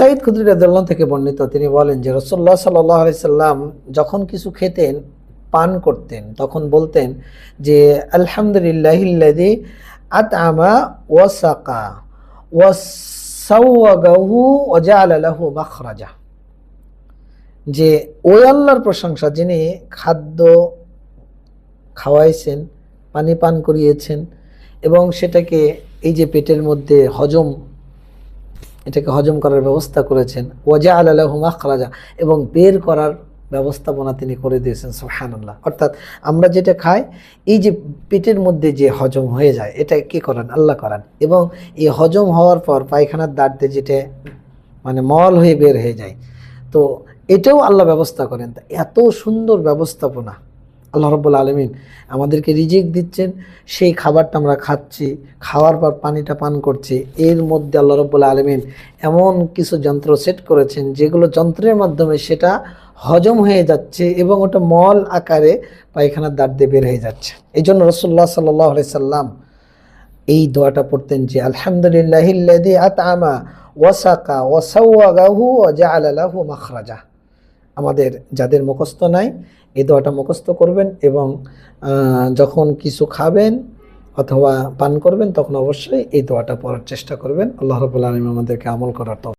সাঈদ খুদরি রাদিয়াল্লাহু থেকে বর্ণিত, তিনি বলেন যে রাসূলুল্লাহ সাল্লাল্লাহু আলাইহি সাল্লাম যখন কিছু খেতেন, পান করতেন, তখন বলতেন যে আলহামদুলিল্লাহিল্লাযী আত'আমা ওয়া সাকা ওয়া সাওয়াগাহু ওয়া জাআলা লাহু মাখরাজা, যে ওই আল্লাহর প্রশংসা যিনি খাদ্য খাওয়াইছেন, পানি পান করিয়েছেন এবং সেটাকে এই যে পেটের মধ্যে এটাকে হজম করার ব্যবস্থা করেছেন, ওয়া জাআলা লাহু মাখরাজা, এবং বের করার ব্যবস্থাপনা তিনি করে দিয়েছেন। সুবহানাল্লাহ। অর্থাৎ আমরা যেটা খাই, এই যে পেটের মধ্যে যে হজম হয়ে যায়, এটা কে করান? আল্লাহ করান। এবং এই হজম হওয়ার পর পায়খানার দ্বার দিয়ে যেটা মানে মল হয়ে বের হয়ে যায়, তো এটাও আল্লাহ ব্যবস্থা করেন। এত সুন্দর ব্যবস্থাপনা আল্লাহ রাব্বুল আলামিন আমাদেরকে রিজিক দিচ্ছেন, সেই খাবারটা আমরা খাচ্ছি, খাওয়ার পর পানিটা পান করছি। এর মধ্যে আল্লাহ রাব্বুল আলামিন এমন কিছু যন্ত্র সেট করেছেন যেগুলো যন্ত্রের মাধ্যমে সেটা হজম হয়ে যাচ্ছে এবং ওটা মল আকারে পায়খানার দ্বার দিয়ে বের হয়ে যাচ্ছে। এই জন্য রাসূলুল্লাহ সাল্লাল্লাহু আলাইহি সাল্লাম এই দোয়াটা পড়তেন যে আলহামদুলিল্লাহিল্লাযী আত'আমা ওয়া সাকা ওয়া সাওয়াগাহু ওয়া জাআলা লাহু মাখরাজা। আমাদের যাদের মুখস্থ নাই, এই দোয়াটা মুখস্থ করবেন এবং যখন কিছু খাবেন অথবা পান করবেন তখন অবশ্যই এই দোয়াটা পড়ার চেষ্টা করবেন। আল্লাহ রাব্বুল আলামিন আমাদেরকে আমল করার তৌফিক